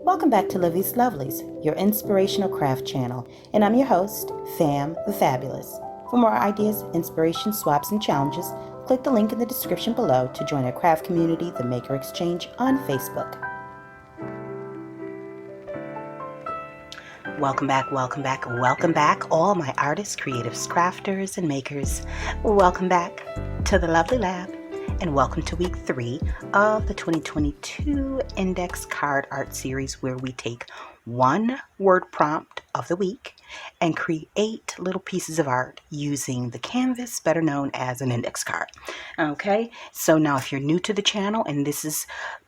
Welcome back to Livie's Lovelies, your inspirational craft channel, and I'm your host, Fam the Fabulous. For more ideas, inspiration, swaps, and challenges, click the link in the description below to join our craft community, the Maker Exchange, on Facebook. Welcome back, all my artists, creatives, crafters, and makers. Welcome back to the Lovely Lab, and welcome to week 3 of the 2022 Index Card Art Series, where we take one word prompt of the week and create little pieces of art using the canvas, better known as an index card. Okay, so now if you're new to the channel and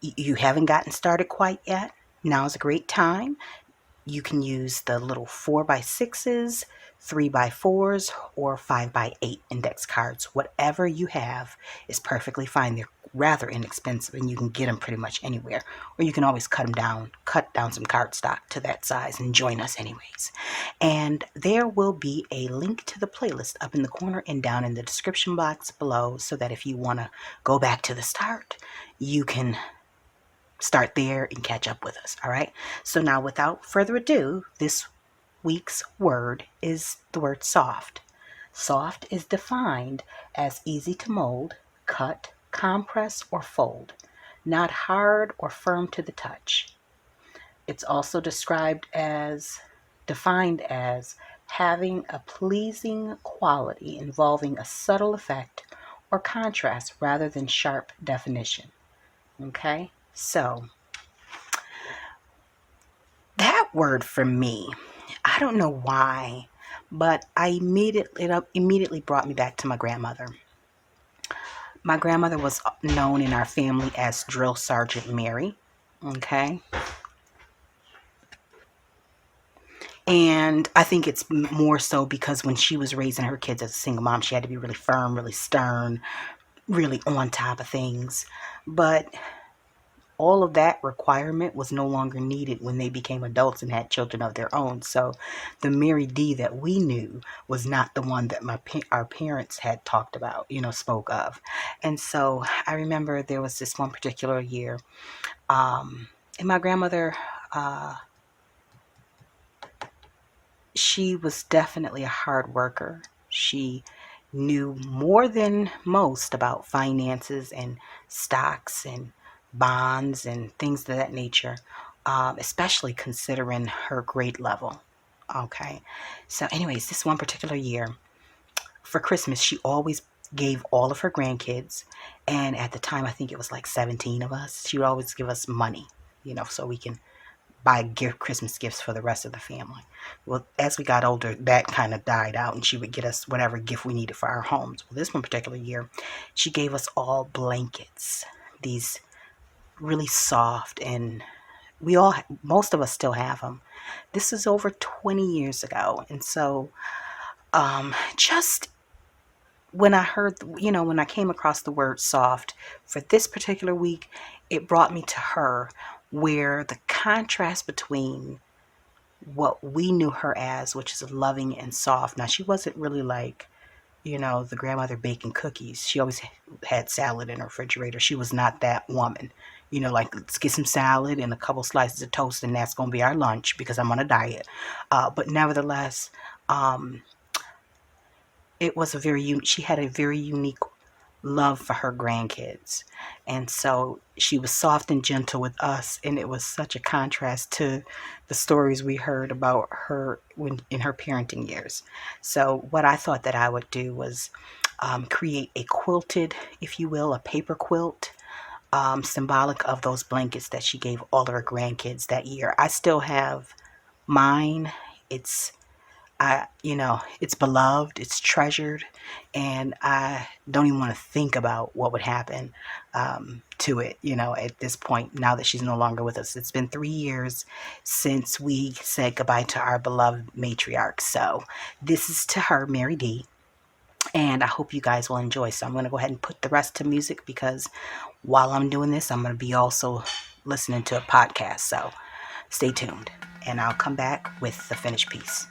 you haven't gotten started quite yet, now's a great time. You can use the little 4x6s, 3x4s, or 5x8 index cards. Whatever you have is perfectly fine. They're rather inexpensive and you can get them pretty much anywhere. Or you can always cut down some cardstock to that size and join us anyways. And there will be a link to the playlist up in the corner and down in the description box below, so that if you want to go back to the start, you can start there and catch up with us. All right, so now without further ado, this week's word is the word soft. Soft is defined as easy to mold, cut, compress, or fold, not hard or firm to the touch. It's also defined as having a pleasing quality involving a subtle effect or contrast rather than sharp definition. Okay, so that word for me, I don't know why, but it immediately brought me back to my grandmother. My grandmother was known in our family as Drill Sergeant Mary. Okay. And I think it's more so because when she was raising her kids as a single mom, she had to be really firm, really stern, really on top of things. But all of that requirement was no longer needed when they became adults and had children of their own. So the Mary D that we knew was not the one that our parents had talked about, spoke of. And so I remember there was this one particular year, and my grandmother, she was definitely a hard worker. She knew more than most about finances and stocks and bonds and things of that nature, especially considering her grade level. Okay, so anyways, this one particular year for Christmas, she always gave all of her grandkids, and at the time I think it was like 17 of us, she would always give us money, so we can buy Christmas gifts for the rest of the family. Well, as we got older, that kind of died out, and she would get us whatever gift we needed for our homes. Well, this one particular year, she gave us all blankets, these really soft, and most of us still have them. This is over 20 years ago, and so just when I came across the word soft for this particular week, it brought me to her, where the contrast between what we knew her as, which is loving and soft. Now, she wasn't really like, the grandmother baking cookies. She always had salad in her refrigerator. She was not that woman. Like, let's get some salad and a couple slices of toast, and that's going to be our lunch because I'm on a diet. But nevertheless, it was she had a very unique love for her grandkids, and so she was soft and gentle with us, and it was such a contrast to the stories we heard about her in her parenting years. So what I thought that I would do was create a quilted, if you will, a paper quilt, symbolic of those blankets that she gave all of her grandkids that year. I still have mine. It's beloved, it's treasured, and I don't even want to think about what would happen to it, at this point, now that she's no longer with us. It's been 3 years since we said goodbye to our beloved matriarch. So this is to her, Mary D, and I hope you guys will enjoy. So I'm going to go ahead and put the rest to music, because while I'm doing this, I'm going to be also listening to a podcast. So stay tuned, and I'll come back with the finished piece.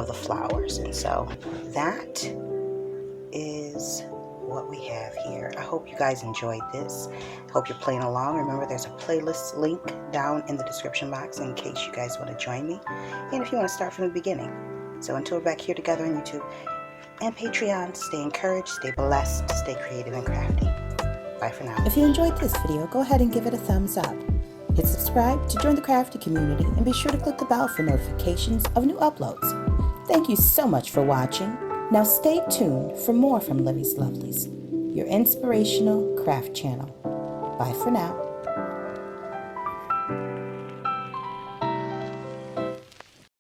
of the flowers. And so that is what we have here. I hope you guys enjoyed this. Hope you're playing along. Remember, there's a playlist link down in the description box in case you guys want to join me, and if you want to start from the beginning. So until we're back here together on YouTube and Patreon, stay encouraged, stay blessed, stay creative and crafty. Bye for now. If you enjoyed this video, go ahead and give it a thumbs up. Hit subscribe to join the crafty community, and be sure to click the bell for notifications of new uploads. Thank you so much for watching. Now stay tuned for more from Livie's Lovelies, your inspirational craft channel. Bye for now.